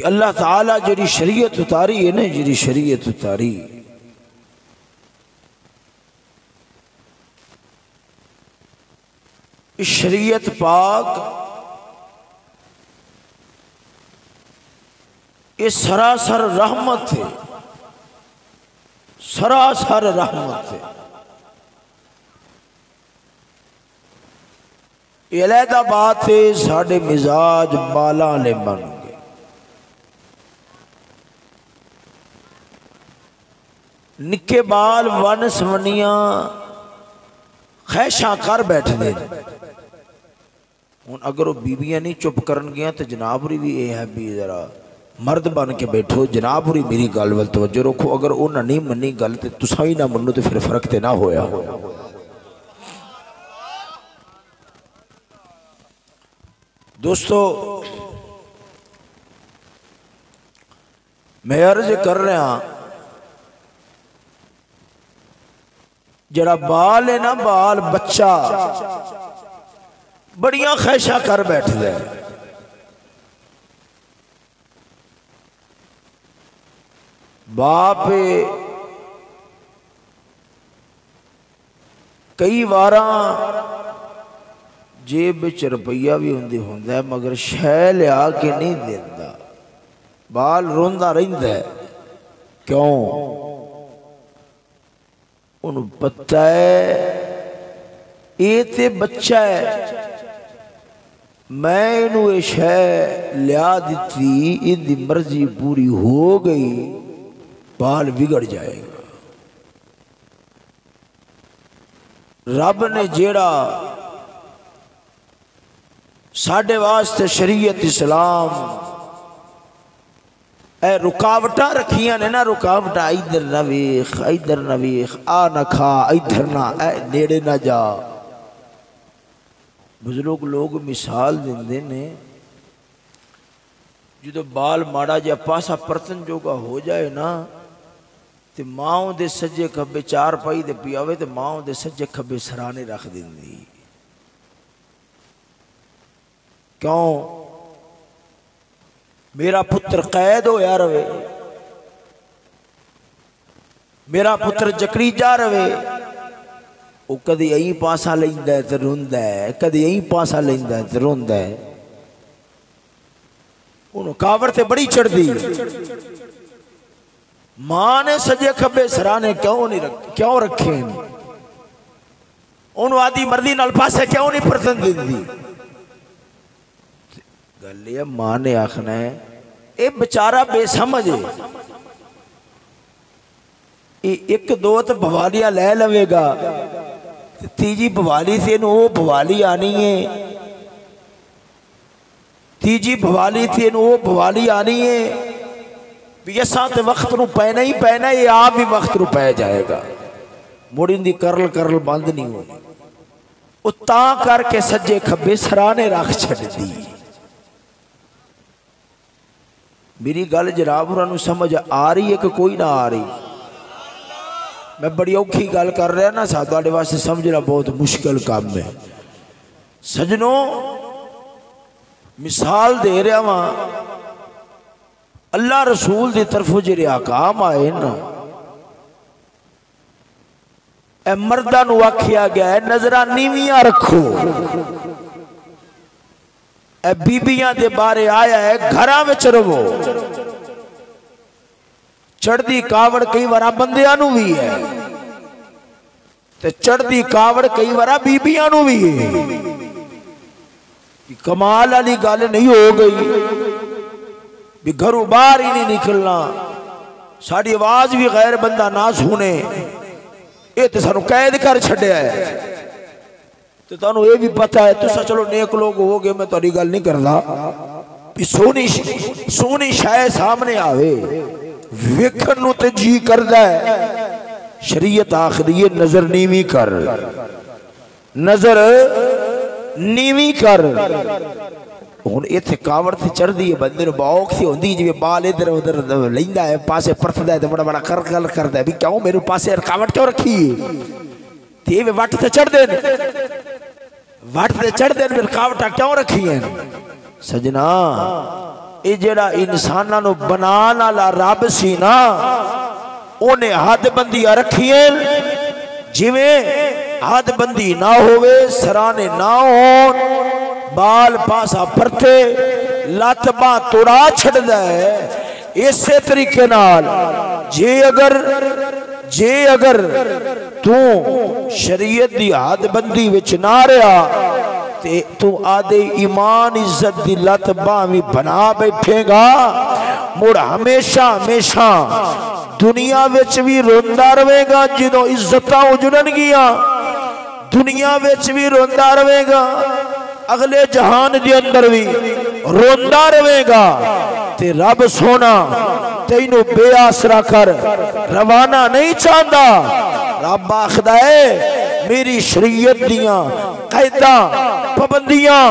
अल्लाह ताला जी शरीयत उतारी है ना, जी शरीयत उतारी, इस शरीयत पाक ये सरासर रहमत है, सरासर रहमत है। ये अलहदा बात है, साढ़े मिजाज बाला ने बन गए। निके बाल वन सवनिया खैशा कर बैठते। हूँ अगर वो बीबियां नहीं चुप करन गया तो जनाबरी भी ये है भी जरा मर्द बन के बैठो, जनाबरी मेरी गल वल तवज्जो रखो। अगर उन्हें नहीं मनी गल तो तुसा ही ना मनो तो फिर फर्क तो ना होया। दोस्तों मैं अर्ज कर रहा, जरा बाल है ना, बाल बच्चा बड़िया खैशा कर बैठता है। बाप कई बार जेब विच रुपया भी होंदा मगर शै लिया के नहीं देता, बाल रोंदा रहिंदा है। क्यों? उन्हें पता है ये ते बच्चा है, मैं इनू ये शै लिया दी, इनकी मर्जी पूरी हो गई, बाल बिगड़ जाएगा। रब ने जेड़ा साढ़े वास्ते शरीयत इस्लाम ए रुकावटा रखियां ने ना, रुकावटा इधर ना वेख, इधर ना वेख, आ ना खा, इधर ना, ए नेड़े ना जा। बुजुर्ग लोग मिसाल देंदे ने, जो बाल माड़ा जा पासा परतन जोगा हो जाए ना, तो माओ दे सज्जे खब्बे चार पाई दे पियावे तो माओ दे सज्जे खब्बे सराने रख देंदी। क्यों? मेरा पुत्र कैद होया रवे, मेरा पुत्र जकड़ी जा रवे। वो कदी यही पासा लेंदा है तो रोंदा है, कदी यही पासा लेंदा है तो रोंदा है। उन्होंने कावर से बड़ी चढ़दी, मां ने सजे खब्बे सराने क्यों नहीं क्यों रखे? उन्होंने आदि मर्दी नाल पासे क्यों नहीं परतन देंदी? गल ये मां ने आखना है ये बेचारा बेसमझ है, एक दो तो बवालियां ले लवेगा, तीजी बवाली से वो बवाली आनी है, तीजी बवाली से वो बवाली आनी है भी असा तो वक्त नूं पैना ही पैना, ये आप भी वक्त नूं पै जाएगा। मुड़ी दी करल करल बंद नहीं होनी। वो तां करके सज्जे खब्बे सराने रख छड्डी। मेरी गल जनाब होरां समझ आ रही है कि कोई ना आ रही? मैं बड़ी औखी गल कर रहा ना, साडे वास्ते समझना बहुत मुश्किल काम है। सजनों मिसाल दे रहा वहां, अल्लाह रसूल की तरफों जेरे आकाम आए ना, ए मर्दां नूं आखिया गया है नजरां नीवियां रखो। ए बीबियां दे बारे आया है घरां विच रवो। चढ़दी कावड़ कई बार बंदियां नूं भी है ते चढ़दी कावड़ कई बार बीबियां नूं भी है। कमाल वाली गल नहीं हो गई भी घरों बाहर ही नहीं निकलना, साड़ी आवाज भी गैर बंदा ना सुने, ये तो सानू कैद कर छड्या है। तो तुहानू ये भी पता है, तुसा चलो नेक लोग हो गए, मैं तुहाडी गल नहीं करदा भी सोनी सोनी शाय सामने आवे वेखण नूं ते जी करदा है। शरीयत आखदी है नजर नीवी कर, नजर नीवी कर। हुण इत्थे कावड़ से चढ़दी है, बंदे नूं बौख सी होंदी जिवें बाल इधर उधर लैंदा है, पासे परतदा है तो बड़ा बड़ा कर करदा है भी क्यों मेरे पासे कावड़ क्यों रखी है? ते वट ते चढ़दे ने, वट ते चढ़दे ने, फिर कावटा क्यों रखी है? सजना ये जेड़ा इंसाना नु बनाने वाला रब सी ना, उन्हें हदबंदियां रखिए। जिवें हदबंदी ना होवे, सराने ना होन, बाल पासा परते, लत बां तुड़ा छड़दा है। इसे तरीके नाल जे अगर तू शरीयत दी हदबंदी विच ना रहा ते तू आदे ईमान इज्जत दी लत बां भी बना बैठेगा। मुड़ हमेशा हमेशा दुनिया विच भी रोंदा रहेगा। जो इज्जतां उजड़नगियां दुनिया विच भी रोंदा रहेगा, अगले जहान दे अंदर भी रोंदा रहेगा। ते रब सोना तेनू बेआसरा कर रवाना नहीं चाहता। रब आखदा है मेरी शरीयत दियां कैदा पाबंदियां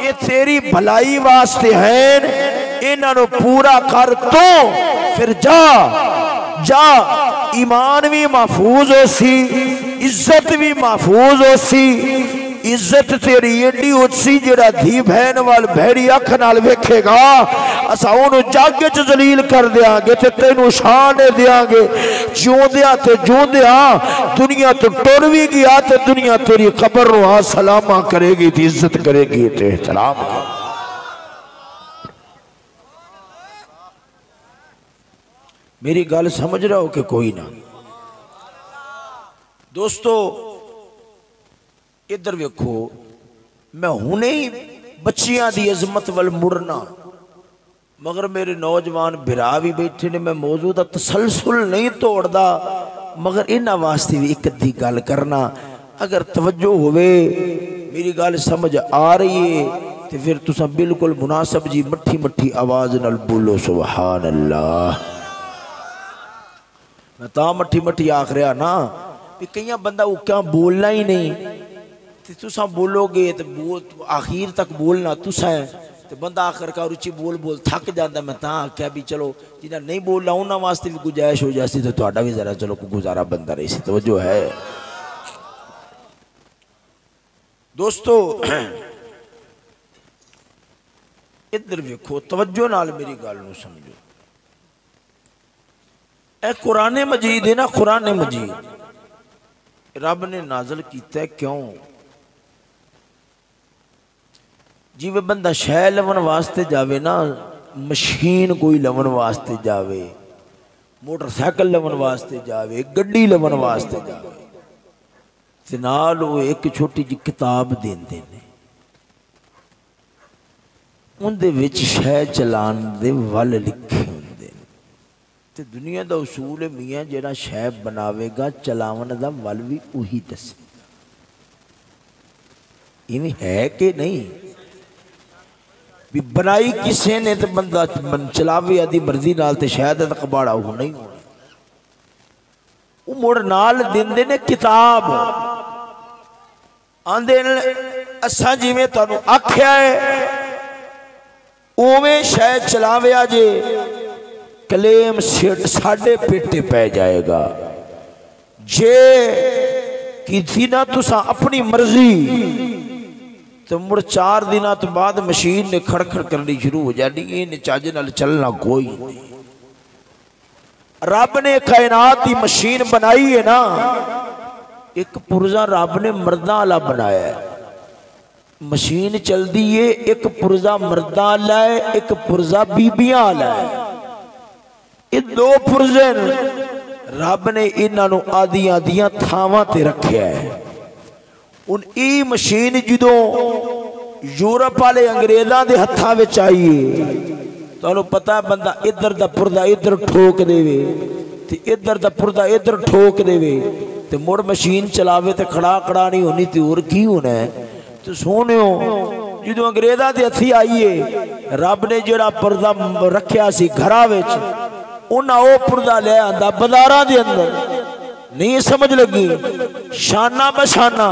ये तेरी भलाई वास्ते हैं, इन्हां नू पूरा कर तो फिर जा ईमान भी महफूज हो सी, इज्जत भी महफूज हो सी। इज्जत तेरी एडी उच्ची जेड़ा धी बहन वाल भैड़ी अख नाल वेखेगा, असा ओनू जग च जलील कर देंगे ते तेनू शान दे देंगे। जिउंदियां ते जिउंदियां दुनिया तो टुर भी गया ते दुनिया तेरी कब्र नू आ सलामा करेगी, ते इज्जत करेगी, ते एहतराम। मेरी गल समझ रहे हो कि कोई ना? दोस्तों इधर वेखो, मैं हुने ही बच्चियां दी अजमत वाल मुड़ना, मगर मेरे नौजवान बिरा भी बैठे ने, मैं मौजूद तसलसल नहीं तोड़दा, मगर इन्हां वास्ते भी एक अद्धी गल करना। अगर तवज्जो होवे, मेरी गल समझ आ रही है, तो फिर तुसा बिल्कुल मुनासब जी मट्ठी मट्ठी आवाज नाल बोलो सुभान अल्लाह। मैं ता मट्ठी मट्ठी आख रहा ना कि कई बंदा वो क्या बोलना ही नहीं, तो तुसा बोलोगे तो बोल आखिर तक बोलना तुसा है, तो बंदा आखिरकार उच्ची बोल बोल थक जाता। मैं ता आख्या भी चलो जिन्हें नहीं बोलना उन्होंने वास्ते भी गुजाइश हो जाती, तो तुहाडा भी जरा चलो गुजारा बनता रही सी। तवज्जो है दोस्तों? इधर वेखो, तवज्जो नाल मेरी गल नूं समझो। ए कुरान मजीद है ना, कुरान मजीद रब ने नाजल किया। क्यों? जिवें बंदा शह लवन वास्ते जावे ना, मशीन कोई लवन वास्ते जावे, मोटरसाइकिल लवन वास्ते जावे, गड्डी लवन वास्ते जावे, ते नाल वो एक छोटी जी किताब देंदे ने, उनदे विच शह चलान दे वल लिखे हुंदे ने। ते दुनिया दा उसूल है मियाँ जेड़ा शह बनावेगा चलावन दा वल भी उही दसेगा। इवें है कि नहीं? भी बनाई किसी ने तो बंदा चलावे आदि मर्जी नाल, ते शायद कबाड़ा हो नहीं होना। वो मुड़ नाल देंदे ने किताब, आंदे असा जिवें तुहानू आख्या है उवें शायद चलावे जे, कलेम साडे पेटे पै जाएगा। जे की ना तुसा अपनी मर्जी, तो मुड़ 4 दिन तो बाद मशीन ने खड़खड़ करनी शुरू हो जानी, इन्हें चज नाल चलना कोई नहीं। रब ने कायनात की मशीन बनाई है ना, एक पुर्जा रब ने मर्दा वाला बनाया है। मशीन चलती है, एक पुर्जा मर्दा वाला है, एक पुर्जा बीबियां वाला है। ये 2 पुर्जे रब ने इन्हों आदियां आदियां थावां ते रखा है। उन ई मशीन जो यूरोप वाले अंग्रेज़ों के हत्थों में आई है, तो पता बंदा इधर का पुर्दा इधर ठोक देवे, ते इधर का पुर्दा इधर ठोक देवे, ते मुड़ मशीन चलावे तो खड़ा खड़ा नहीं होनी, तो और की होना है? तो सोनियो जो अंग्रेज़ों के हथी आई है, रब ने जोड़ा पुर्दा रखा सी घरां विच, उन्हें वो पुर्दा ले आंदा बाजारां दे अंदर। नहीं समझ लगी? शाना बशाना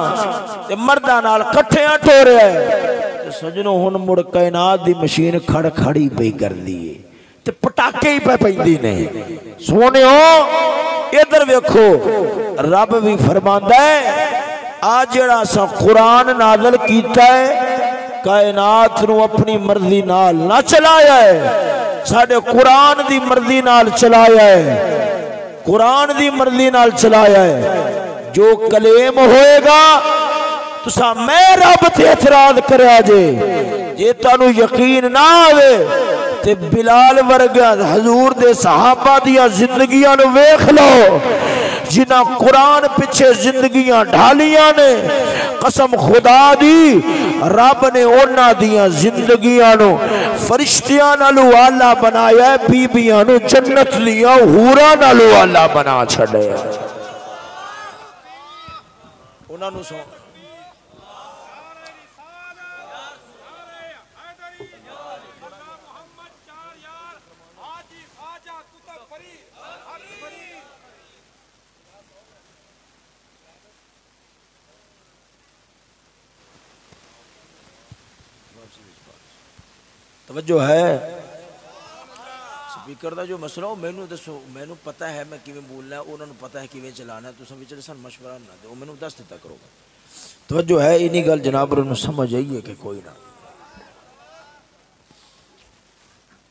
ते मर्दा नाल कट्ठियां टोरिया है। सजनों हुण मुड़ कायनात दी मशीन खड़ खड़ी पई कर दी है, ते पटाके ही पे पैंदी ने। सोनियो इधर वेखो, रब भी फरमांदा है आ जेड़ा सा कुरान नाज़िल कीता है, कायनात नू अपनी मर्जी नाल ना चलाया है, साडे कुरान दी मर्जी नाल चलाया है, कुरान दी मर्जी नाल चलाया है। जो कलेम होएगा तुसा मैं रब ते एतराज करया जे तानू यकीन ना आवे ते बिलाल वर्गा हजूर दे सहाबा दिया जिंदगियां नू वेख लो, जिन्हां कुरान पिछे जिंदगियां ढालियां ने। कसम खुदा दी रब ने उन्हां दियां जिंदगियां नू फरिश्तियां नालों आला बनाया है, बीबियां नू जन्नत दियां हूरां नालों आला बना छड़िया। उन्हां नू सो तवज्जो है। स्पीकर का जो मसला हो मैनू दसो, मैनू पता है मैं किवें बोलना है, उन्होंने पता है किवें चलाना है, तुम विच सन मशवरा ना दो, मैनू दस दिता करो। तवज्जो है, इन्हीं गल जनाब उन्होंने समझ आई है कि कोई ना।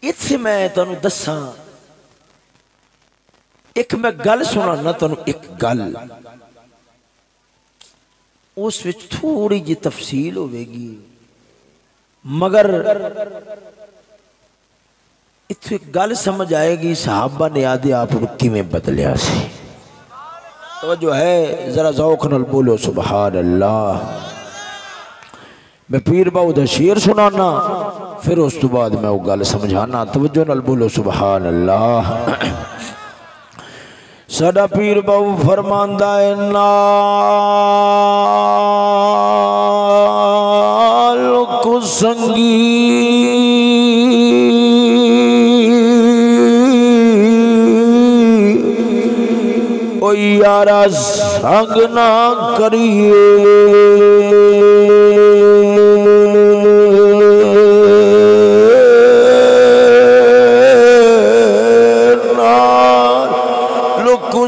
इत्थे मैं तुहानू दसा, एक मैं गल सुनाना तुहानू, एक गल उस विच थोड़ी जी तफसील होगी, मगर इत्थे एक गल समझ आएगी सहाबा ने आदे आप किवें बदलिया सी। तवज्जो है, जरा ज़ौक़ नाल बोलो सुभान अल्लाह। मैं पीर बाऊ दा शेर सुनाना, फिर उस तो बाद मैं वो गल समझाना। तवज्जो नाल बोलो सुभान अल्लाह। साडा पीर बाऊ फरमांदा है नाल को संगी ओ यारा संग ना करिए,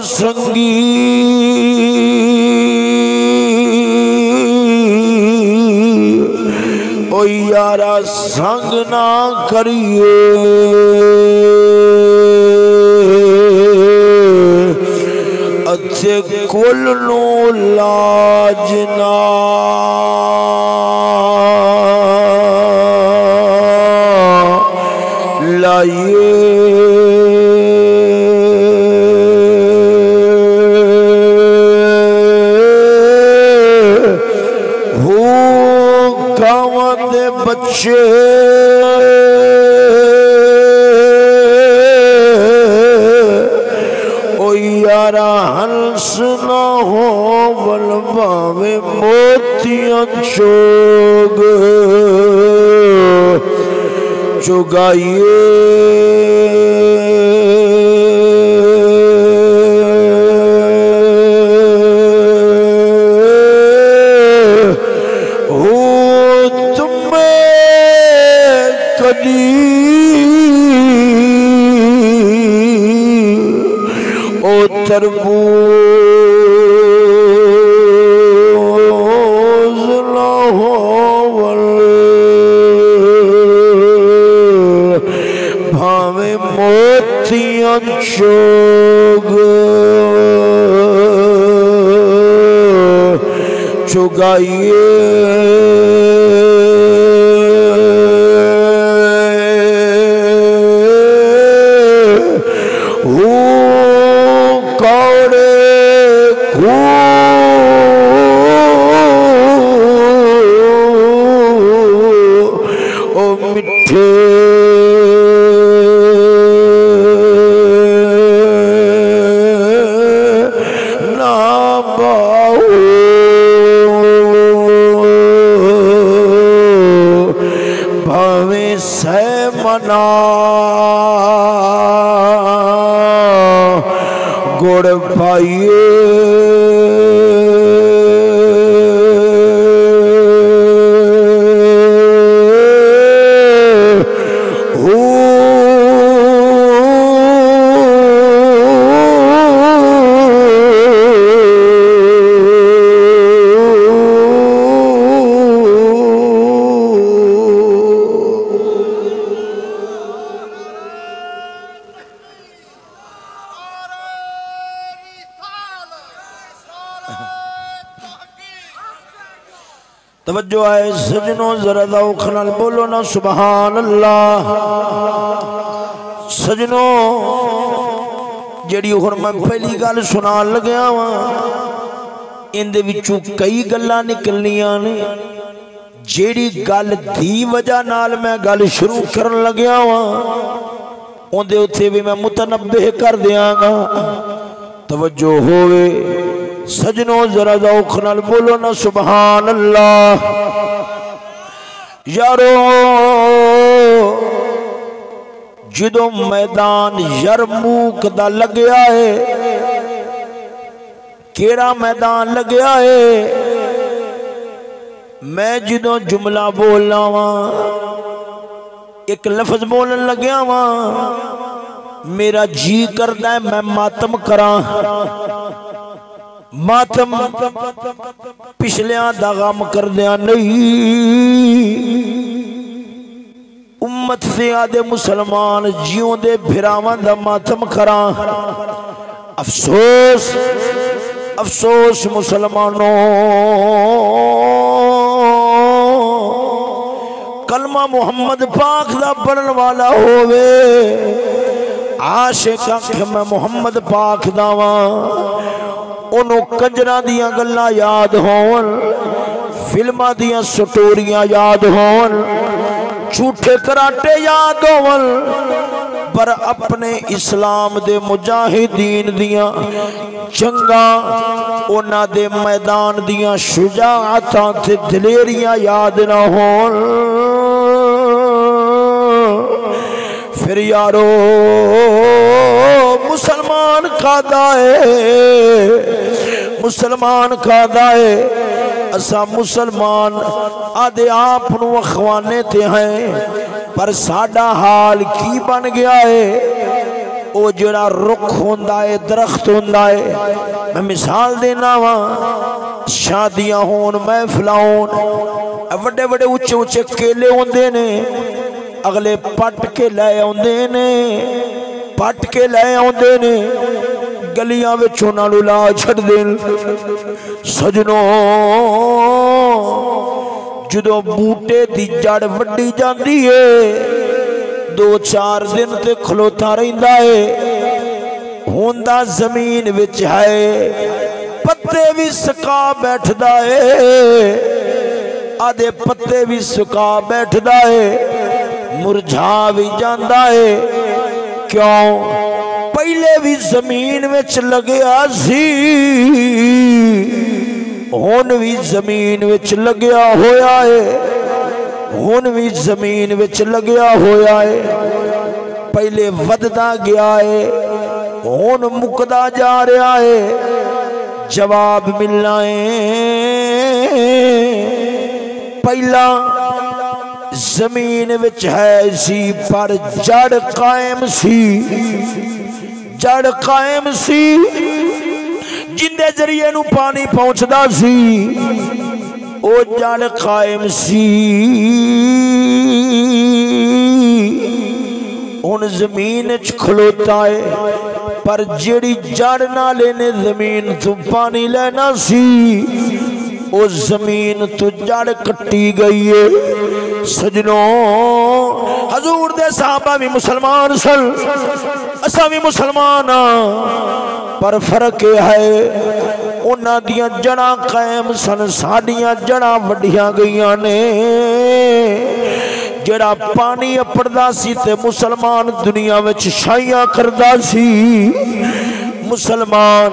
संगी ओ यारा संग ना करिए, अच्छे कुल नो लाज ना लाइए। बच्चे ओ यारा हंस ना हो बलबावे मोतियां चोग चुगाइए। ओ तरबूज ना हो भावे मोतियां चोग चुगाइए। गुड़ पाइए तवज्जो है सजनों, जरा ज़ौक़ नाल बोलो ना सुभान अल्लाह। सजनों जेड़ी हुण मैं पहली गल सुनान लग्या वा, इहदे विचों कई गल्लां निकलनियां ने। जेड़ी गल दी वजह नाल मैं गल शुरू करन लग्या वा, उहदे उत्ते भी मैं मुतनब्बे कर दियांगा। तवज्जो होवे सजनों, जरा ज़ौक़ नाल बोलो ना सुभान अल्लाह। यारो जदों मैदान यरमूक दा लग्या है, केड़ा मैदान लग्या है, मैं जदों जुमला बोलना वा, एक लफ्ज बोलन लग्या वा, मेरा जी करदा है मैं मातम करा। मातम पिछलियां दा गम करदियां नहीं, उम्मत से आदे मुसलमान जिउंदे भिरावां दा मातम करा। अफसोस अफसोस मुसलमानों, कलमा मुहम्मद पाक दा पढ़न वाला होवे, आशिक आखे मैं मुहम्मद पाक दा वां, ओनू कंजरा दियां गल्लां याद होवन, फिल्मां दियां स्टोरियां याद होवन, झूठे कराटे याद होवन, पर अपने इस्लाम दे मुजाहिदीन दियां जंगा, उन्हां दे मैदान दियां शुजाअतां ते दलेरियां याद ना होन। फिर यारो मुसलमान कादा है, मुसलमान कादा है। असा मुसलमान आदे आप अखवाने ते हैं, पर साडा हाल की बन गया है। वो जड़ा रुख होंदा है, दरख्त होंदा है। मैं मिसाल देना वा, शादियां होन, महफिलां होन, वड्डे वड्डे उच्चे उच्चे केले होंदे ने, अगले पट के लै आउंदे ने, पट के लै आउंदे ने, गलियां विच उन्हां नूं ला छड्डदे ने। सजनों जदों बूटे दी जड़ वड्डी जांदी है, 2-4 दिन ते खलोता रहिंदा है, होंदा जमीन विच है, पत्ते भी सुका बैठदा है, आधे पत्ते भी सुका बैठदा है, मुरझा भी जांदा है। क्यों? पहले भी जमीन विच लग्या सी, हुण भी जमीन विच लग्या होया है, हुण भी जमीन विच लग्या होया है। पहले वधदा गया है, हुण मुकदा जा रहा है। जवाब मिलना है, पहला जमीन विच है सी, पर जड़ कायम सी, जड़ कायम सी, जिंदे जरिए नू पानी पहुंचदा सी, ओ जड़ कायम सी। हुण जमीन च खलोता है, पर जेड़ी जड़ नाले ने जमीन तो पानी लेना सी, ओ जमीन तो जड़ कट्टी गई है। सजनों हजूर दे सहाबा भी मुसलमान सन, असा भी मुसलमान हाँ, पर फर्क यह है उन्हां दियां जड़ां कायम सन, साडियां जड़ां वड्डियां गईयां ने। जेड़ा पानी अपड़दा सी ते मुसलमान दुनिया विच शाइयां करदा सी, मुसलमान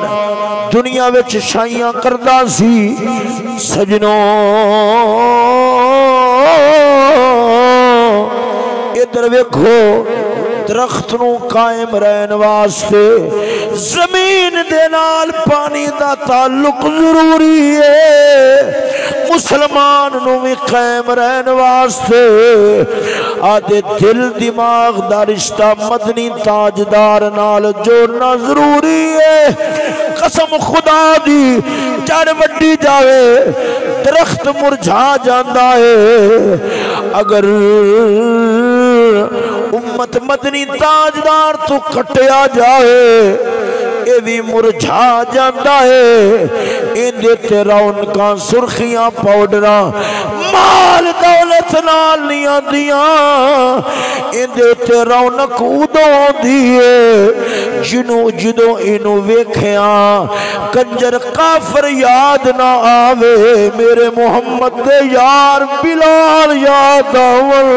दुनिया विच शाइयां करदा सी। सजनों इधर वेखो, दरख्त नू कायम रहने वास्ते जमीन दे नाल पानी दा ताल्लुक जरूरी है। मुसलमान नू भी कायम रहने वास्ते आदे दिल दिमाग दा रिश्ता मदनी ताजदार नाल जोड़ना जरूरी है। कसम खुदा दी, जड़ वड्डी जावे, दरख्त मुरझा जाता है। अगर उम्मत मदनी ताजदार तो कटिया जाए, ये भी मुरझा जाता है। इंदे ते रौनकां सुर्खियां पाउडरा माल दौलत नाल नहीं आंदियां। इंदे ते रौनक उदों आउंदी है जिन्हों जदों इनू वेखिया कंजर काफर याद ना आवे। मेरे मोहम्मद दे यार बिलाल याद आवल।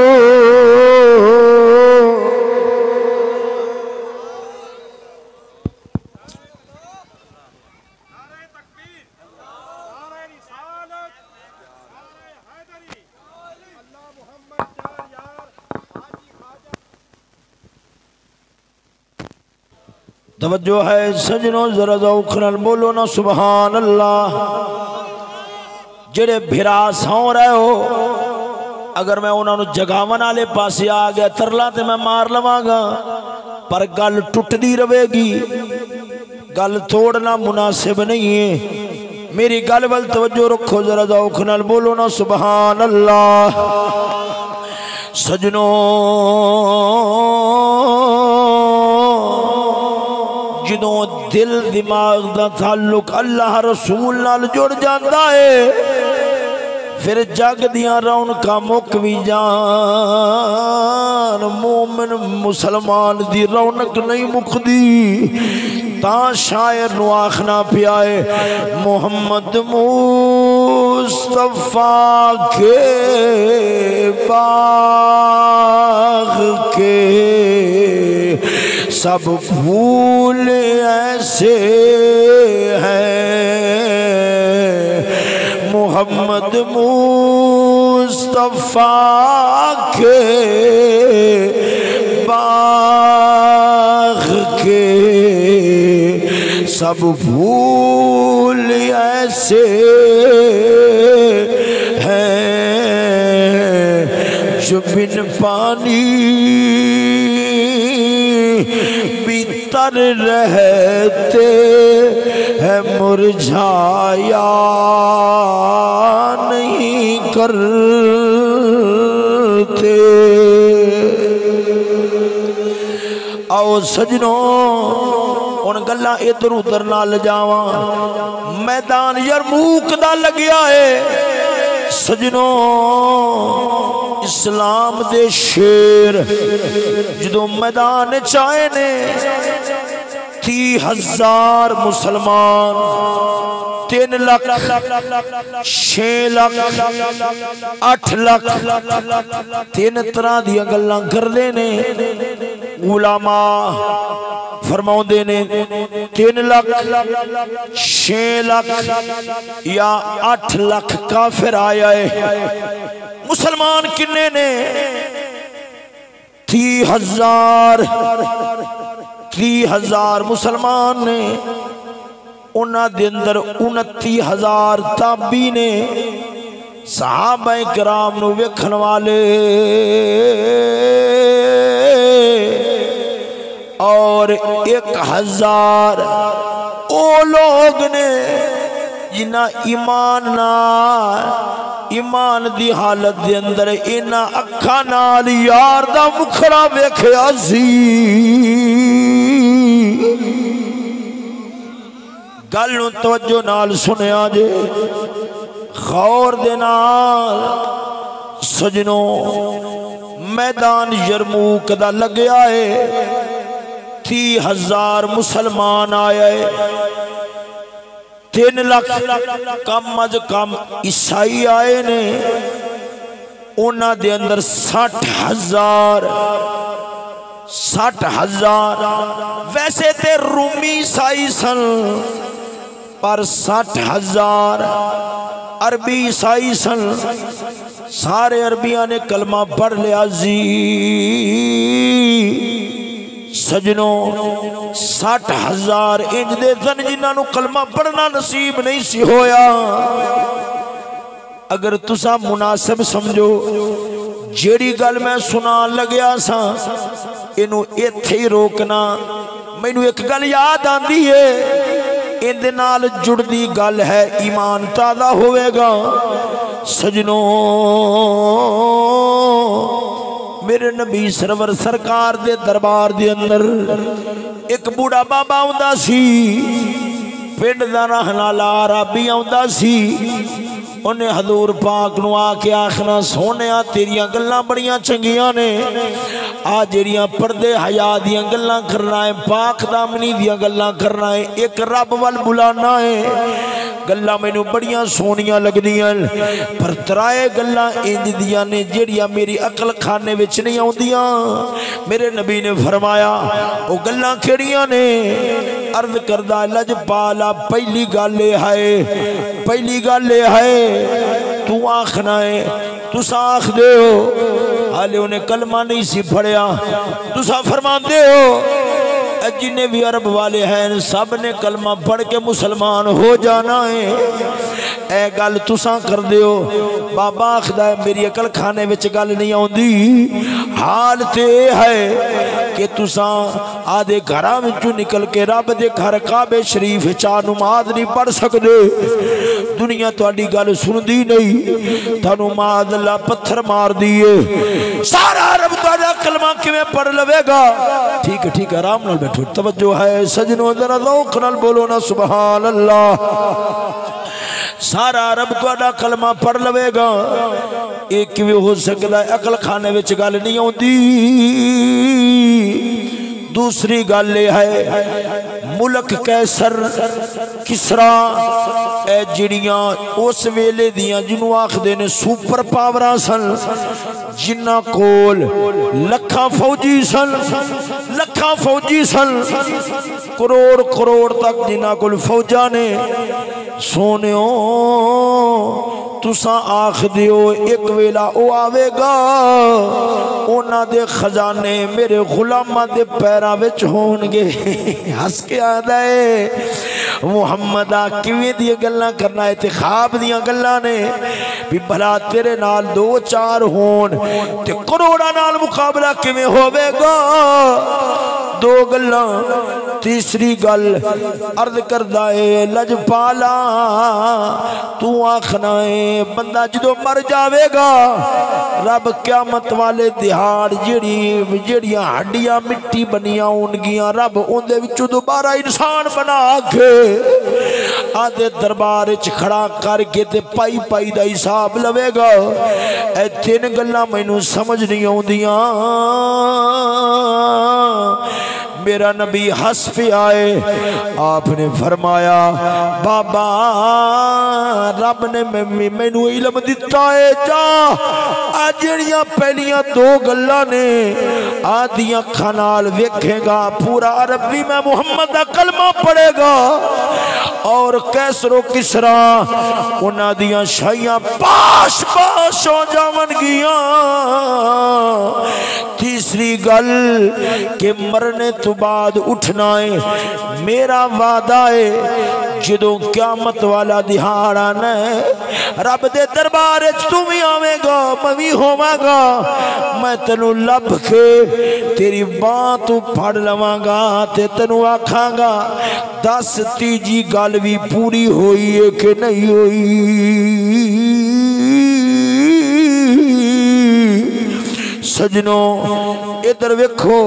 तवज्जो है सजनों जरा ज़ौक़ नाल बोलो ना सुभान अल्लाह। जेड़े भिरा सौ रहे हो अगर मैं उन्होंने जगावन वाले पासे आ गया तरला तो मैं मार लवांगा, पर गल टुटदी रहेगी, गल तोड़ना मुनासिब नहीं है। मेरी गल वल तवज्जो रखो जरा ज़ौक़ नाल बोलो ना सुभान अल्लाह। सजनों जदों दिल दिमाग का ताल्लुक अल्लाह रसूल नाल जुड़ जाता है फिर जग दियां रौनकां मुक भी जान मोमिन मुसलमान दी रौनक नहीं मुकदी। ता शायर नू आखना पिया है मोहम्मद मुस्तफा के बाग के सब फूल ऐसे हैं। मोहम्मद मुस्तफा के बाग के सब फूल ऐसे हैं जो बिन पानी तर रहते हैं मुरझाया नहीं करते। आओ सजनों उन गल्लां इधर उधर ना ले जावा। मैदान यरमूक दा लग्या है सजनों। इस्लाम दे शेर जदों मैदान चाहे ने 30,000 मुसलमान 3 लाख 6 लाख 8 लाख 3 तरह दियां गल्लां करदे ने। उलामा फरमाउंदे ने 3 लाख 6 लाख या 8 लाख काफिर आया है। मुसलमान किन्ने ने 30,000 मुसलमान ने। उन्हां दे अंदर 29,000 ताबी ने सहाबा किराम नू वेखण वाले और 1,000 ओ लोग ने जिन्ना ईमान दी हालत दे अंदर इन्ना अखा नाल यार दा मुखड़ा वेखिया सी। गल नूं तवज्जो नाल सुनिया जे गौर दे नाल सजनों। मैदान यरमूक दा लग्या है 30,000 मुसलमान आए 3 लाख कम अज कम ईसाई आए ने। उन्हां दे अंदर 60,000 वैसे ते रूमी ईसाई सन पर 60,000 अरबी ईसाई सन। सारे अरबिया ने कलमा पढ़ लिया जी सजनों। 60,000 इंज दे सन जिन्होंने कलमा पढ़ना नसीब नहीं सी होया। अगर तुसा मुनासिब समझो जेड़ी गल मैं सुना लग्या सा इनू इत्थे ही रोकना। मैनू एक गल याद आंदी है इंदे नाल जुड़दी गल है ईमान ताज़ा होवेगा। सजनों मेरे नबी सरवर सरकार दे दरबार दे अंदर एक बूढ़ा बाबा आउंदा सी, पिंड दा रहना ला राबी आउंदा सी। उन्हें हजूर पाक नूं आके आखना, सोने तेरिया गल्लां बड़ियां चंगियां ने, आ जेड़ियां पर्दे हया दियां गल्लां करना है, पाक दामनी दियां गल्लां करना है, एक रब वल बुलाना है। गल्लां मैनू बड़ियां सोहनियां लगदियां, पर त्राए गल्लां इंज दियां ने जेड़ियां मेरी अकल खाने विच नहीं आउंदियां। मेरे नबी ने फरमाया, ओ गल्लां केड़ियां ने? अर्ज करदा, लजपाला पहली गल है, पहली गल है तू आखना है, तुसा आख दे हो, हाले उन्हें कलमा नहीं सी फड़िया, तुसा फरमाते हो जिन्हें भी अरब वाले हैं सब ने कलमा पढ़ के मुसलमान हो जाना है। ए गल तुसा कर दो। बाबा आखदा है मेरी अकल खाने विच गल नहीं आउंदी, हाल ते है कि तुसा आदे घरां विचों निकल के रब दे घर काबे शरीफ चा नमाज नहीं पढ़ सकदे। दुनिया तुहाडी गल सुनदी नहीं, थानू माद अल्लाह पत्थर मार दिए। सारा अरब तुहाडा कलमा किवें पढ़ लवेगा? ठीक है ठीक है, आराम नाल बैठो, तवज्जो है सजनों, जरा ज़ौक़ नाल बोलो ना सुभान अल्लाह। सारा अरब तुहाडा कलमा पढ़ लवेगा, एक किवें हो सकदा है? अकल खाने विच गल नहीं आउंदी। दूसरी गल है मुल्क कैसर किसरा, ए जिहड़ियां उस वेले दियां जिन्हों आखदे ने सुपर पावरां सन, जिन्ना कोल लखा फौजी सन, लखा फौजी सन, करोड़ करोड़ तक जिन्ना कोल फौजा ने। सोनियो तुसा आख दियो एक वेला ओ आवेगा, उन्हां दे खजाने मेरे गुलामां दे पैरां विच होणगे। हस के आंदा है मुहम्मद आ किवें दी गल्लां करना है, ते ख्वाब दियां गल्लां ने भी भला तेरे नाल दो चार होण ते करोड़ां नाल मुकाबला किवें होवेगा? दो गल्लां। तीसरी गल अर्ज करदा है लजपाला तू आखना है बंदा जो मर जावेगा, रब क्यामत वाले दिहाड़ जेड़ियां हड्डियां मिट्टी बनिया होणगियां, रब उहदे विचों दोबारा इंसान बना के आदे दरबार च खड़ा करके ते पाई पाई दा हिसाब लवेगा। ए तीन गल्लां मैनू समझ नहीं आउंदियां। मेरा नबी हंस पे आए, आपने फरमाया बाबा रब ने मैनू इल्म दिता है, जा जड़ियां पहलियां दो गल्लां ने आदियां अखां नाल वेखेगा, पूरा अरब भी मैं मुहम्मद दा कलमा पढ़ेगा और कैसरो किसरा उन्हां दियां शाहियां पाश पाश हो जावणगियां। तीसरी गल के मरने तो बाद उठना है, मेरा वादा है जदों क्यामत वाला दिहाड़ आना है, रब दे दरबार तू भी आवेगा मैं भी होवांगा, मैं तेनू लब के तेरी बांह तू फड़ लवांगा ते तेनू आखांगा दस तीजी गल भी पूरी होई है कि नहीं होई। सजनों इधर वेखो,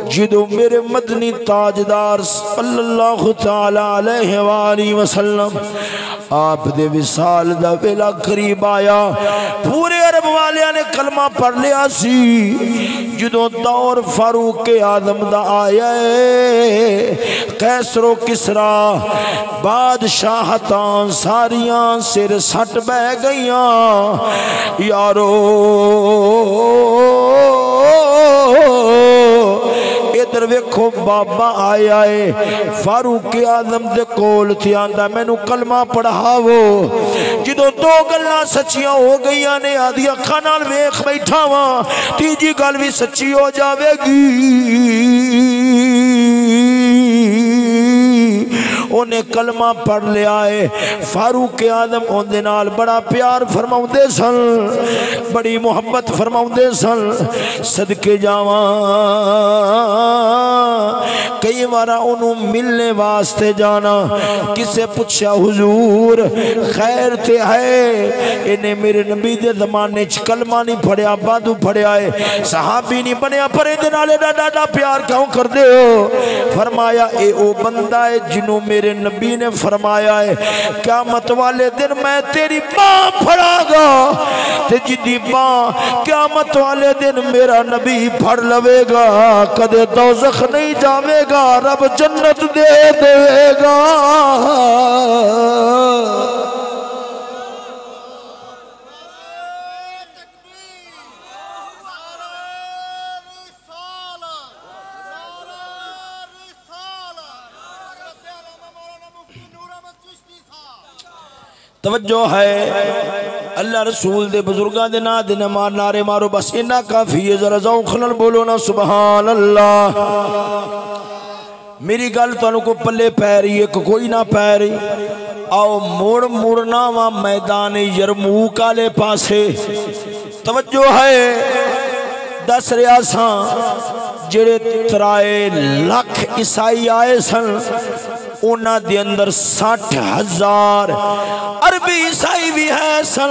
जो मेरे मदनी ताजदार सल्लल्लाहु तआला अलैहि वसल्लम आप दे विसाल दा वेला करीब आया, पूरे अरब वालिया ने कलमा पढ़ लिया सी। जो दौर फारूक आजम दा आया है, कैसरो किसरा बादशाहतां सारियां सिर सट बह गईयां। यारो इधर वेखो बाबा आया है फारूक आजम दे कोल ते आंदा मैनू कलमा पढ़ावो। जो दो गल्लां सच्चियां हो गई ने, आदि अखां नाल वेख बैठा वा, तीजी गल भी सच्ची हो जावेगी। उन्हें कलमा पढ़ लिया है। फारूक आजम उनदे नाल बड़ा प्यार फरमाउंदे सन, बड़ी मुहब्बत फरमाउंदे सन। सदके जावां कई वारा उन्हों मिलने वास्ते जाना। किसे पूछा हुजूर खैर ते है, इन्हें मेरे नबी दे जमाने च कलमा नहीं पढ़िया, बादू पढ़िया है, सहाबी नहीं बनया, पर इहदे नाल डाडा प्यार क्यों कर दे हो? फरमाया ए ओ बंदा है जिन्हों मेरे नबी ने फरमाया है क़यामत वाले दिन मैं तेरी बाँ फड़ागा, ते जिदी बाँ क़यामत वाले दिन मेरा नबी फड़ लवेगा, कदे दोज़ख नहीं जावेगा, रब जन्नत दे देगा। तवज्जो है अल्लाह रसूल दे बुजुर्गां दे ना दे नारे मारो, बस इन्ना काफी है। जरा ज़ौक़ नाल बोलो ना सुभान अल्लाह। मेरी गल तुहानू को पल्ले पै रही है कोई ना पै रही? आओ मुड़ मुड़ना वा मैदान यरमूक आले पासे। तवज्जो है दस रहा सा जेड़े 3 लाख ईसाई आए सन, उन्हां दे अंदर 60,000 अरबी ईसाई भी है सन।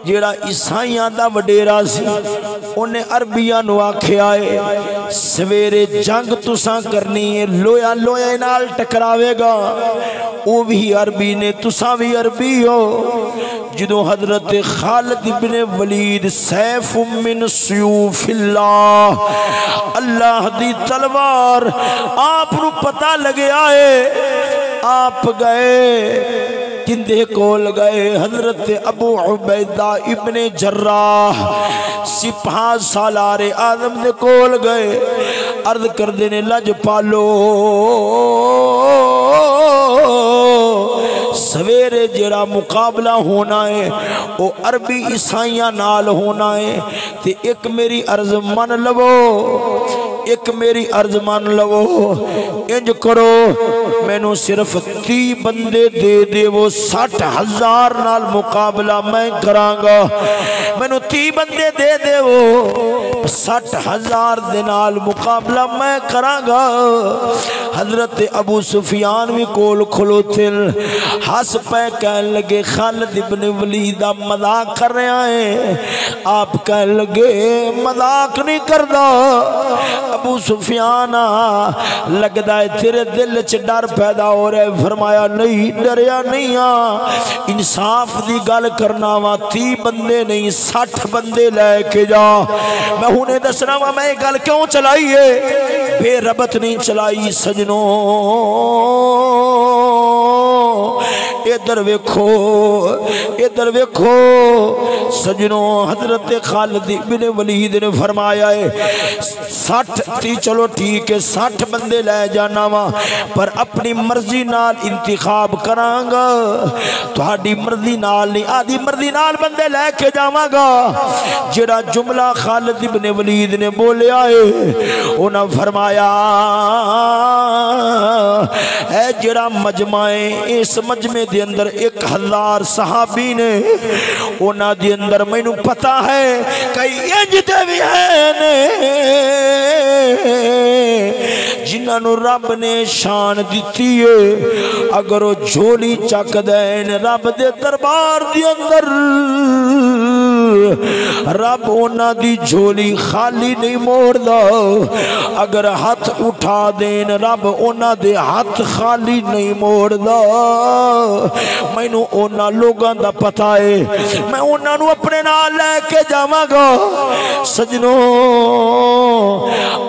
जेड़ा ईसाइयां दा वडेरा सी उन्हें अरबियां नू आख्या है सवेरे जंग तुसां करनी है, लोया लोया नाल टकरावेगा। वो भी अरबी ने, तुसां भी अरबी हो। जदों हजरत खालिद इब्ने वलीद सैफ मिन सयूफिल्लाह, अल्लाह दी तलवार आप नू पता लग्या है, आप गए किंदे कोल गए? हजरत अबू उबैदा इब्ने जर्राह सिपहा सालारे आजम दे कोल गए। अर्ज कर देने लजपालो सवेरे जेड़ा मुकाबला होना है वो अरबी ईसाइयां नाल होना है, ते एक मेरी अर्ज मन लवो, एक मेरी अर्ज मान लवो। इंज करो मैनू सिर्फ 30 बंदे दे देवो, 60,000 नाल मुकाबला मैं करांगा। मैनू 30 बंदे दे देवो, 60,000 दे नाल मुकाबला मैं करांगा। हजरत अबू सुफियान भी कोल खलोते हस पे कह लगे खालिद इब्ने वलीद दा मजाक कर रहा है। आप कह लगे मजाक नहीं करदा अबू सुफियान, लगदा है तेरे दिल च डर पैदा हो रहा है। फरमाया नहीं, डरिया नहीं आ, इंसाफ की गल करना वा। 30 बंदे नहीं 60 बंदे लैके जा। मैं हुणे दसना वा मैं गल क्यों चलाई है, बेरबत नहीं चलाई सजनों। इधर वेखो, इधर वेखो सजनों, हजरत खालिद इब्ने वलीद ने फरमाया है 60 थी, चलो ठीक है 60 बंदे ले जाना वा, पर अपनी मर्जी नाल इंतखाब करांगा, तुहाडी मर्जी नाल नहीं, आदी मर्जी नाल बंदे लेके जावांगा। जेड़ा जुमला खालिद इब्ने वलीद ने बोलिया है उन्हें फरमाया है जेड़ा मजमा है, इस मजमे दे अंदर 1000 सहाबी ने, उन्हां दे अंदर मैनू पता है कई इंज दे भी हैं जिन्होंने रब ने शान दी है। अगर वो झोली चक देन रब दे दरबार दे अंदर, रब उन्हां दी झोली खाली नहीं मोड़दा। अगर हाथ उठा देन रब उन्हां दे हाथ खाली नहीं मोड़दा। मैनू उन्हां लोगां दा पता है, मैं उन्हां नू अपने नाल लेके जावांगा। सजनों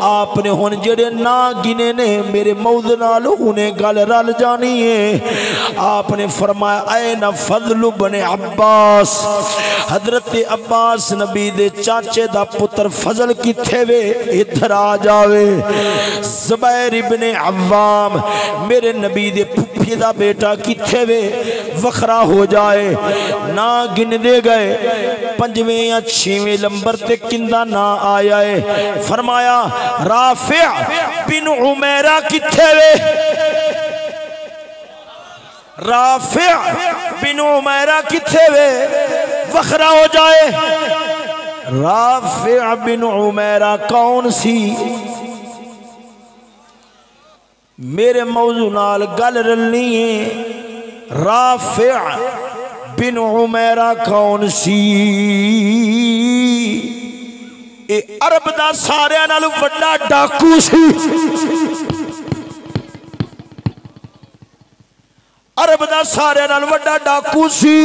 आपने हुण जेड़े ना गिने ने मेरे मौज नाल हुणे गल रल जानी है। आपने फरमाया ऐ ना फजल इब्ने अब्बास, हजरत अब्बास नबी दे चाचे दा पुत्र फजल किथे वे, इधर आ जावे। ज़ुबैर इब्ने अव्वाम मेरे नबी दे फुफी दा बेटा किथे वे, वखरा हो जाए। ना गिन दे गए, 5वें या 6वें नंबर ते किंदा ना आया है। फरमाया राफि बिन उमैरा किथे वे, राफि बिन उमैरा किथे वे, वखरा हो जाए। राफि बिन उमैरा कौन सी? मेरे मौजू नाल गल रलनी है। राफिअ बिन उमैरा कौन सी? ए अरब दा सारियां नाल वड्डा डाकू सी। अरब दा सारियां नाल वड्डा डाकू सी।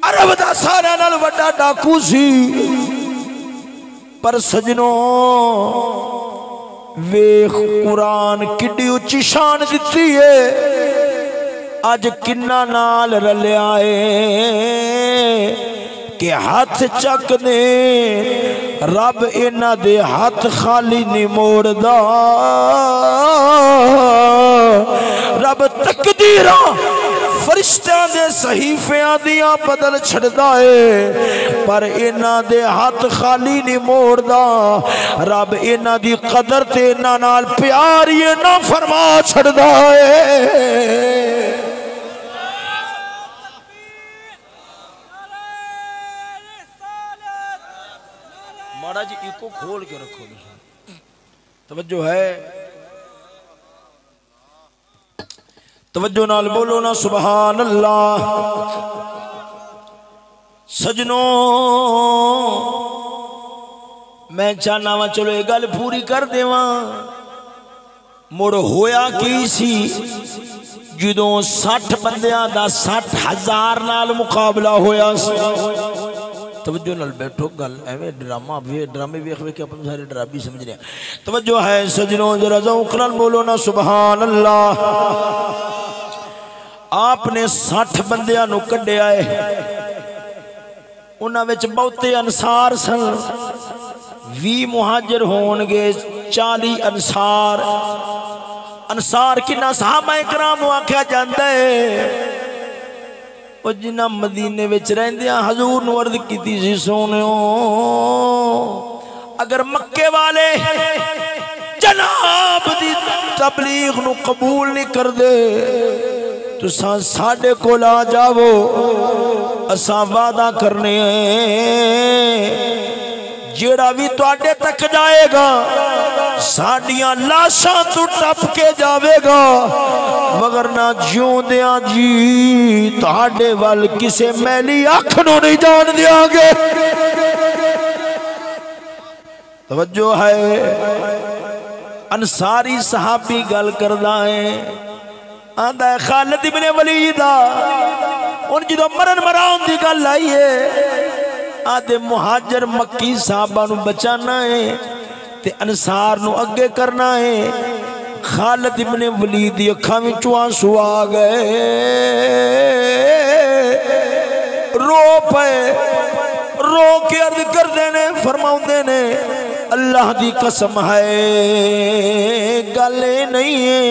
अरब दा सारियां नाल वड्डा डाकू सी। पर सजनों वेख कुरान किड्डी उच्ची शान दिती है। अज किन्ना नाल रलिया है कि हाथ चक दे रब इन्हां दे हाथ खाली नहीं मोड़दा। रब तकदीरां फरिश्तियां दे सहीफियां दियां बदल छड़दा है, पर इन्हां दे हाथ खाली नहीं मोड़दा। रब इन्हां दी कदर ते इन्हां नाल प्यार ही ना फरमा छड़दा है। माड़ा जी इको खोल के रखो, तवज्जो है, तवज्जो नाल बोलो ना सुभान अल्लाह। सजनों मैं चाहना वा चलो ये गल पूरी कर देवा। मुड़ होया की सी जदों 60 बंदियां दा 60,000 नाल मुकाबला होया सी। तवज्जो नाल बैठो, गल एवें ड्रामा ड्रामे वेख वेख के अपन सारे ड्रामी समझ रहे। तवज्जो है सजनों, जरा ज़ौक़ नाल बोलो ना सुभान अल्लाह। आपने 60 बंदियां नूं कढिया है। उन्हां विच बहुते अंसार सन, 20 मुहाजिर होणगे, 40 अंसार। अंसार किन्ना सहाबा इकराम आख्या जाता है। जिन्ना मदीने विच रहिंदियां हजूर नूं अर्ज़ कीती सी, सोनियो अगर मक्के वाले जनाब दी तबलीग नूं कबूल नहीं करदे तुसां साडे कोल आ जावो, असां वादा करने जेड़ा भी तुहाडे तक जाएगा साडियां लाशां तू टप के जावेगा, मगर ना जिउंदियां जी तुहाडे वल किसे मैली अख नूं नहीं जान देंगे। तवज्जो है, अंसारी सहाबी गल करदा है, आंदा है खालिद इब्ने वलीद उन जो मरन मराउन की गल आई है, आदे मुहाजिर मक्की साहबा नूं बचाना है ते अंसार नूं अगे करना है। खालिद इब्ने वलीद दी अखां विचों आंसू आ गए, रो पे, रो के अर्ज करदे ने, फरमाउंदे ने अल्लाह दी कसम है गल नहीं है,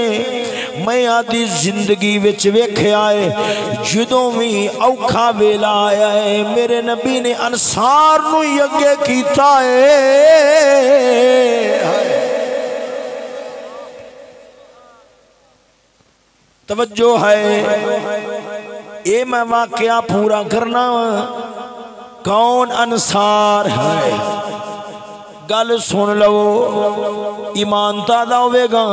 मैं आदि जिंदगी विच वेख्या है जदों भी औखा वेला आया है मेरे नबी ने अंसार नूं ही अगे कीता है। तवज्जो है, ये मैं वाकया पूरा करना। कौन अंसार है गल सुन लो, ईमान तादा होगा।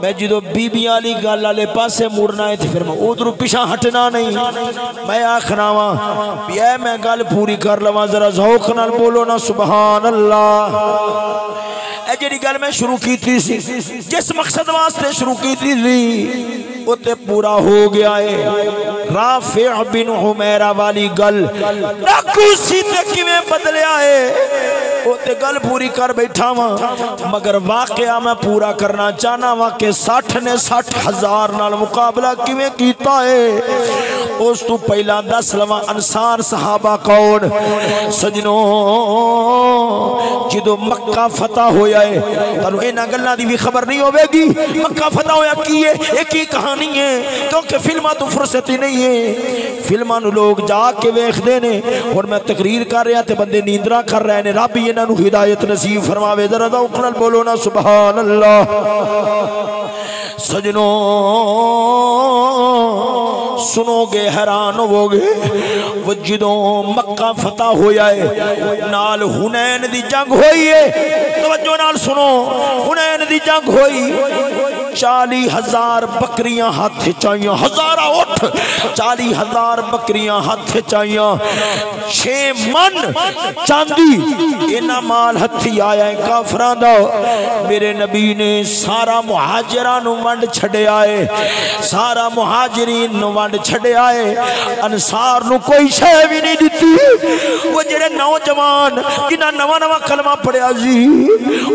मैं जो बीबी वाली गल वाले पासे मुड़ना है तो फिर मैं उधर पिछा हटना नहीं। मैं आखना वा मैं गल पूरी कर लवा, जरा ज़ौक़ नाल बोलो ना सुभान अल्लाह। जी गल मैं शुरू की थी, जिस मकसद वास्ते शुरू की थी वो ते पूरा हो गया है। राफिअ बिन उमैरा वाली गल डाकू सी ते किवें बदलिया है वो ते गल पूरी कर बैठा वा, मगर वाकया मैं पूरा करना चाहना वा कि 60 ने 60,000 नाल मुकाबला किवें कीता है। उस तो पहला 10 लवा अंसार सहाबा कौन। सजनों जो मक्का फतह होया है तुहानू इन्हां गल्लां दी भी खबर नहीं होगी। मक्का फतह होया की है, एक ही कहानी है, क्योंकि फिल्मां तो फुर्सत ही नहीं है। फिल्मां नू लोग जाके वेखदे ने और मैं तकरीर कर रहा ते बंदे नींदरा कर रहे ने। रब ही इन्हां नू हिदायत नसीब फरमावे, जरा ज़ौक़ नाल बोलो ना सुभान अल्लाह। सजनों सुनोगे हैरान होवोगे। वो जदों मक्का फतह होया है नाल हुनैन दी जंग होई है, तवज्जो नाल सुनो, हुनैन दी जंग होई 40,000 बकरियां हाथ चाहिए, हजारा उठ 40,000 बकरियां हाथ चाहिए, 6 मन चांदी इना माल हथी आया है काफरां दा। मेरे नबी ने सारा मुहाजिरां नू वंड छड़िया है, सारा मुहाजिरीन नू वंड छड़िया है, अंसार नू कोई शय भी नहीं दिती। वो जेड़े नौजवान जिन्हां नवा नवा कलमा पढ़िया सी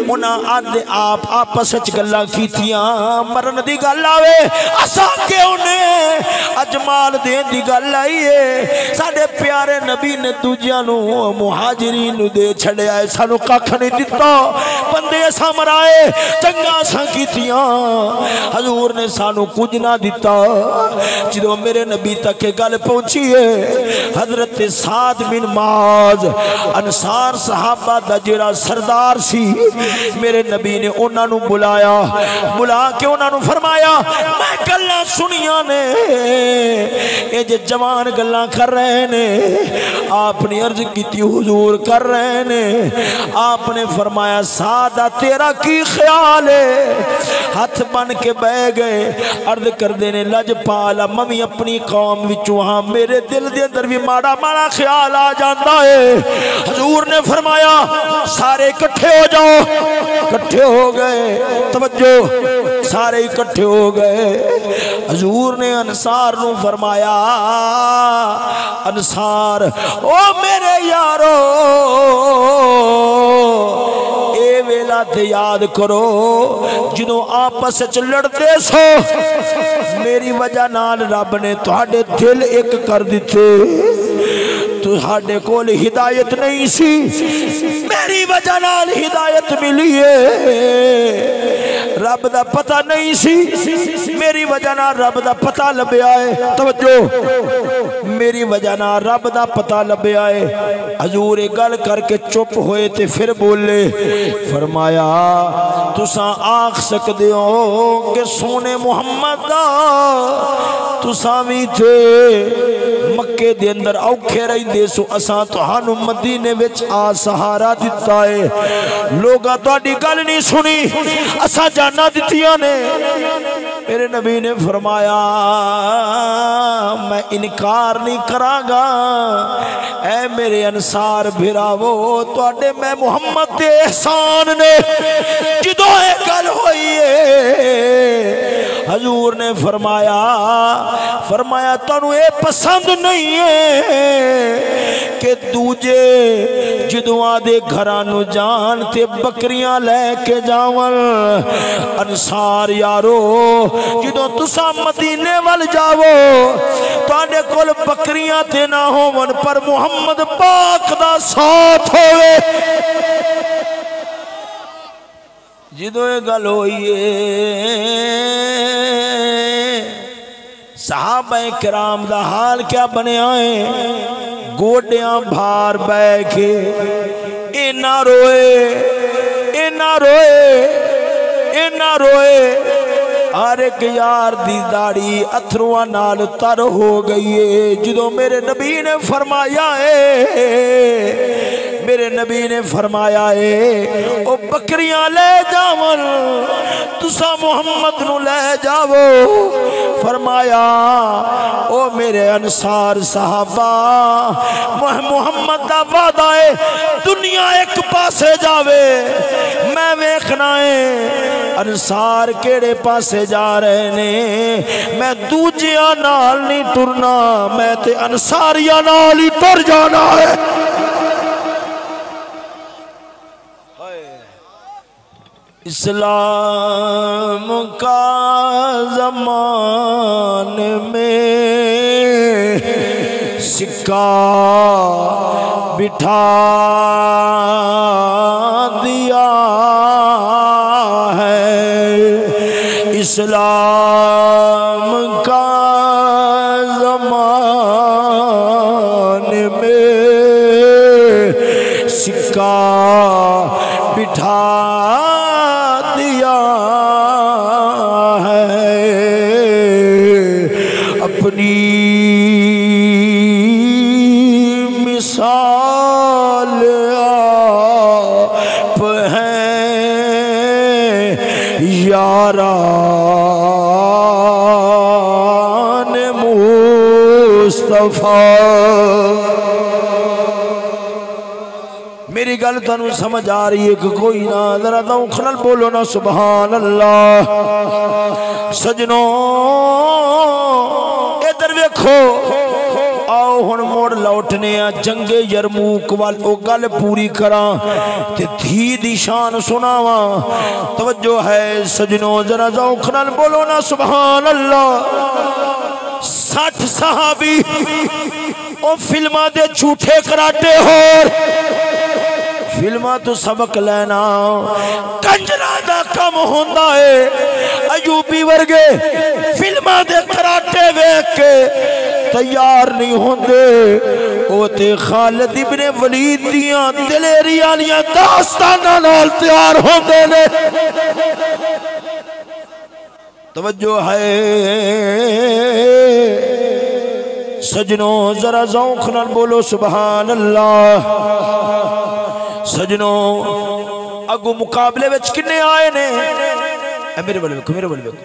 उन्हां आदे आप आपस विच गल्लां कीतियां, मरन दी गल आवे असा क्यों ने अजमाल देन दी गल आई है, साडे प्यारे नबी ने दूजियां नू मुहाजिरीन नू दे छड़िया है, सानू कख नहीं दिता, बंदे असा मराए चंगा असा कीतियां, हजूर ने सानू कुछ ना दिता। जो मेरे नबी तक गल पहुंची है, हजरत साद बिन माज अंसार सहाबा दा जेड़ा सरदार सी, मेरे नबी ने उन्हां नू बुलाया, बुला के उन्हां नू फरमाया मैं गल्लां सुनियां ने, ये जे जवान गल्लां कर रहे ने, आपने अर्ज की हुजूर कर रहे ने, आपने फरमाया सादा तेरा की ख्याल है, हाथ बन के बह गए, अर्ज करते ने लजपाला मवी अपनी कौम विचों हाँ, मेरे दिल दे अंदर भी माड़ा माड़ा ख्याल आ जाता है। हजूर ने फरमाया सारे इकट्ठे हो जाओ, इकट्ठे हो गए, तवज्जो सारे इकट्ठे हो गए। हजूर ने अंसार नू फरमाया अंसार ओ मेरे यारो ए वेला ते याद करो जदों आपस च लड़ते सो, मेरी वजह नाल रब ने तुहाडे दिल एक कर दिते, तुहाडे कोल हिदायत नहीं सी, मेरी वजह नाल हिदायत मिली है, रब दा पता नहीं सी, मेरी वजह नाल रब दा पता लभ्या है, तवज्जो मेरी वजह नाल रब दा पता लभ्या है। हजूर एक गल करके चुप होए ते फिर बोले, फरमाया तुसा आख सकदे हो कि सोने मुहम्मद दा तुसा भी थे मक्के दे अंदर औखे रहिंदे सो, असां तुहानू मदीने विच आ सहारा दिता है, लोगां तुहाडी गल नहीं सुनी, असां जाना दित्तियां ने। मेरे नबी ने फरमाया मैं इनकार नहीं करांगा, ऐ मेरे अंसार भिरावो तुहाडे मैं मुहम्मद दे एहसान ने जदों ये गल होई है, हजूर ने फरमाया फरमाया तुहानू ये पसंद नहीं है कि दूजे जदों आदे घरां नू जान ते बकरियां लैके जावन, अंसार यारो जदों तुसा मदीने वल जावो तुहाडे कोल बकरियां ते ना होवन पर मुहम्मद पाक दा साथ होवे। जदों ये गल होई सहाबा किराम दा हाल क्या बनया है, गोडियां भार बह के इना रोए, इना रोए, इना रोए, हर एक यार दी दाढ़ी अथरुआं नाल तर हो गई है। जदों मेरे नबी ने फरमाया है, मेरे नबी ने फरमाया है ओ बकरियां ले जावन, तुसा मुहम्मद नू ले जावो, फरमाया ओ मेरे अंसार साहबा मुहम्मद दा वादा है दुनिया एक पासे जावे, मैं वेखना है अंसार केड़े पासे जा रहे ने, मैं दूजिया नाल नहीं टुरना, मैं ते अंसारिया नाल ही टुर जाना है। इस्लाम का ज़माने में सिक्का बिठा दिया है, इस्लाम का ज़माने में सिक्का बिठा दिया है, अपनी आप हैं यारान मुस्तफा। मेरी गल तुहानू समझ आ रही है कि कोई ना? जरा दौख नाल बोलो ना सुभान अल्लाह। सजनों इधर वेखो, आओ हुण मुड़ लौटने आ जंगे यरमूक वाल। ओ गल पूरी करा ते धी दी शान सुनावा। तवज्जो है सजनों, जरा दौख नाल बोलो ना सुभान अल्लाह। 60 सहाबी ओ फिल्मां दे झूठे कराटे होर फिल्मा तो सबक लेना कंजरा दा कम होंदा है। अयूबी वर्गे फिल्मा दे कराटे वेख के तैयार नहीं होंदे। ओ ते खालिद इब्ने वलीद दियां दिलेरी वालियां दास्तानां नाल तैयार होंदे ने। तवज्जो है सजनों, जरा ज़ौक़ नाल बोलो सुभान अल्लाह। सजनों अगू मुकाबले विच किन्ने आए ने? मेरे बल वेखो, मेरे बल वेखो,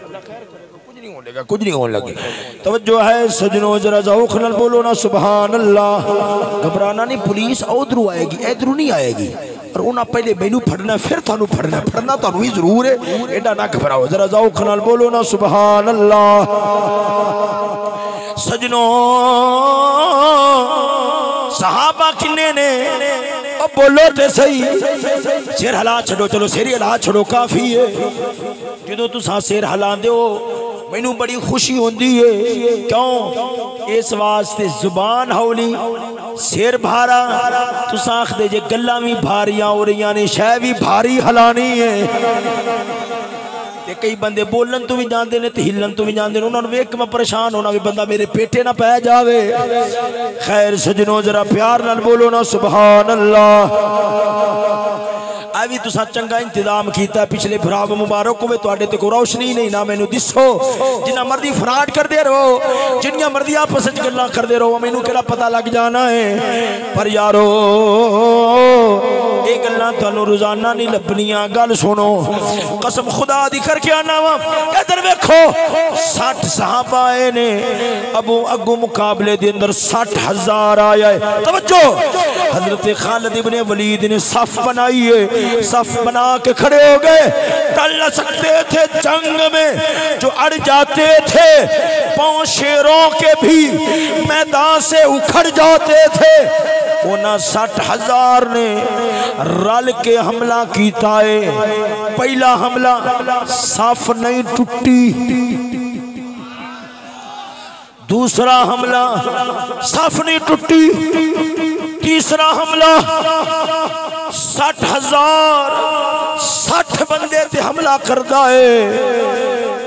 कुछ नहीं होने लगा, कुछ नहीं होने लगे। तवज्जो है सजनों, जरा ज़ौक़ नाल बोलो ना सुभान अल्लाह। घबराना नहीं, पुलिस उधरों आएगी, इधरों नहीं आएगी। और उन्हें पहले मैनू फड़ना, फिर थानू फड़ना, फड़ना थानू ही जरूर है। एडा ना घबराओ, जरा ज़ौक़ नाल बोलो ना सुभान अल्लाह। सजनों सहाबा किन्ने ने? अब बोलो तो सही। सिर हला छड़ो, चलो सिर हला छड़ो, काफी है। जो तुसा सिर हिलांदे हो मैनू बड़ी खुशी होती है। क्यों? इस वास्ते जुबान हौली, सिर भारा। तुसा आखदे जे गल्लां भी भारियां हो रही ने, शह भी भारी हलानी है। ते कई बंदे बोलन तो भी जाते हैं, हिलन तो भी जाते हैं। उन्होंने वेख के मैं परेशान होना भी बंदा मेरे पेटे ना पै जावे। खैर सजनों, जरा प्यार नाल बोलो ना सुभान अल्लाह। भी तुसा चंगा इंतजाम किया। पिछले फराग मुबारक होवे, तुहाडे ते कोई रोशनी नहीं ना मैनू दिसो। जिन्ना मर्जी फराड करते रहो, जिन्नियां मर्जी आपस च गल्लां करते रहो, मैनू केड़ा पता लग जाना है। पर यारो ये गल्लां तुहानू रोजाना नहीं लभनियां। गल सुनो, कसम खुदा दी करके आना वा। इधर वेखो, 60 सहाबा आए ने। अबू अगू मुकाबले दे अंदर 60,000 आया है। तवज्जो, हजरत खालिद इब्ने वलीद ने सफ बनाई है। सफ बना के खड़े हो गए। टल सकते थे जंग में, जो अड़ जाते थे पांव शेरों के भी मैदान से उखड़ जाते थे। उन्हें 60,000 ने रल के हमला किया है। पहला हमला सफ नहीं टूटी, दूसरा हमला सफ नहीं टूटी, तीसरा हमला 60,000 60 बंदे ते हमला करता है।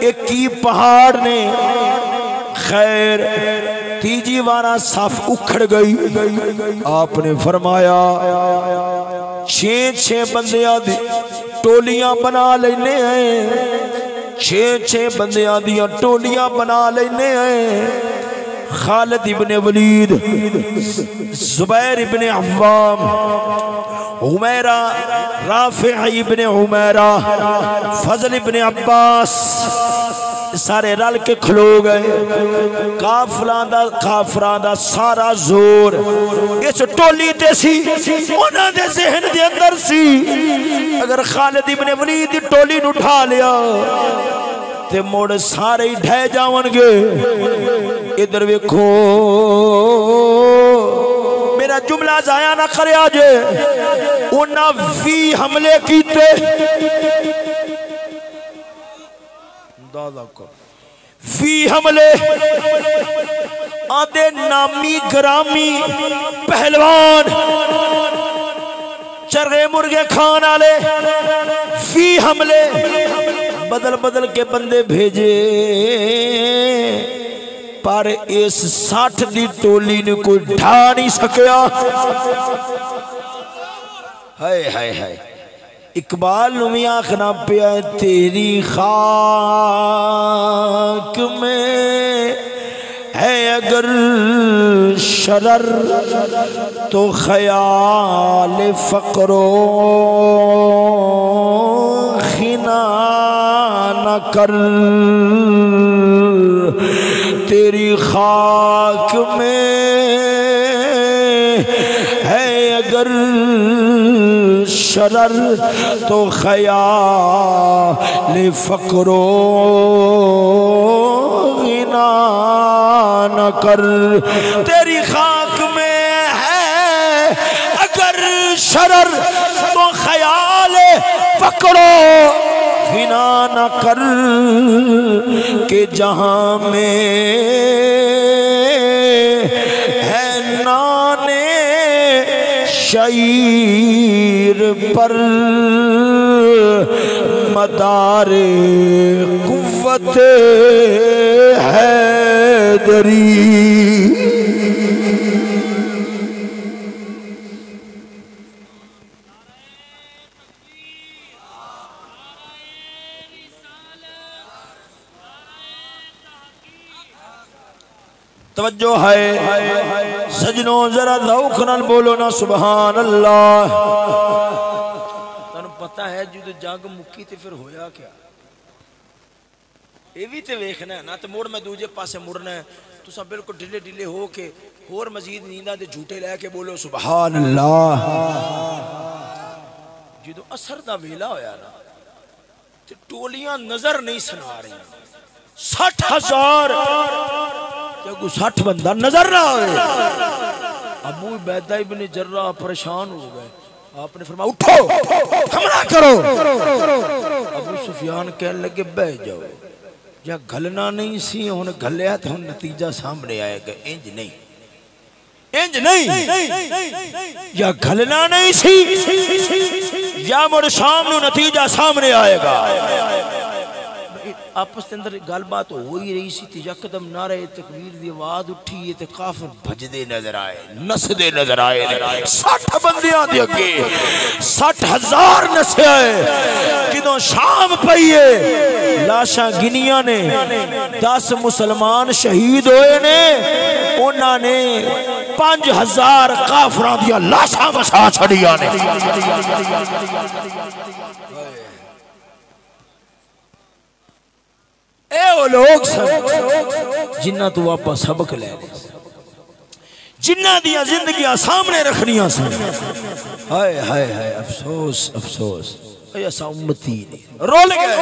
एक ही पहाड़ ने। खैर तीजी बार सफ उखड़ गई। आपने फरमाया 6-6 बंदियां दी टोलियां बना लेने हैं। 6-6 बंदियां दियां टोलियां बना लेने हैं। खालिद इब्ने वलीद, जुबैर इब्ने अव्वाम, उमैरा, राफि इब्ने उमैरा, फजल इब्ने अब्बास सारे रल के खलो गए। काफरां दा सारा जोर इस टोली ते सी। उन्हां दे ज़हन दे अंदर सी, अगर खालिद इब्ने वलीद दी टोली नूं उठा लिया ते मुड़ सारे ही ढह जावणगे। इधर वेखो, मेरा जुमला जाया ना करया जे। उन्हां 20 हमले कीते। 20 हमले। आधे नामी ग्रामी पहलवान, चरगे मुर्गे खान वाले। 20 हमले, बदल बदल के बंदे भेजे। पर इस 60 दी टोली ने कोई ढा नहीं सकिया। हाय हाय हाय। इकबाल नूं भी आखना पिया, तेरी खाक में है अगर शरर तो ख्याल फकरो खिना न कर, तेरी खाक में है अगर शरर तो ख्याल फकरो गिना न कर, तेरी खाक में है अगर शरर तो ख्याल पकड़ो गिना न कर, के जहां में है नाने शईर पर मदारे कुव्वत हैदरी। तवज्जो है सजनों, जरा ज़ौक़ नाल बोलो ना सुभान अल्लाह। तुहानू पता है जो जंग मुक्की ते फिर होया क्या, ये भी तो वेखना है ना। तो मुड़ मैं दूजे पासे मुड़ना है, तुसा बिल्कुल ढिले ढिले हो के होर मजीद नींदा दे झूठे लैके बोलो सुभान अल्लाह। जो असर दा वेला होया ना ते टोलियां नजर नहीं सुना रही, 60,000 को 60 बंदा नजर ना आए। अबू उबैदा इब्न जर्राह परेशान हो गए, आपने फरमाया उठो हमला करो। अबू सुफियान कहने लगे बह जाओ, या घलना नहीं सी हुन घलिया तो हुन नतीजा सामने आएगा। इंज नहीं, इंज नहीं, या घलना नहीं सी या मुड़ शाम नू नतीजा सामने आएगा। आपस के अंदर गलबात हो ही रही सी, यकदम नारे तकबीर की आवाज उठी ते काफिर भजदे नजर आए, नसदे नजर आए। 60 बंदियां दे अगे 60,000 नसे आए। जदों शाम पई है, लाशां गिनियां ने, 10 मुसलमान शहीद होए ने, उन्होंने 5,000 काफिरां दी लाशां वसा छड़ियां ने। ए वो लोग सन जिन्ना तो आप सबक ले, जिन्ना दियां जिंदगियां सामने रखनियां सन। हाय हाय हाय अफसोस अफसोस, ऐसा उम्मती नहीं रोल गए।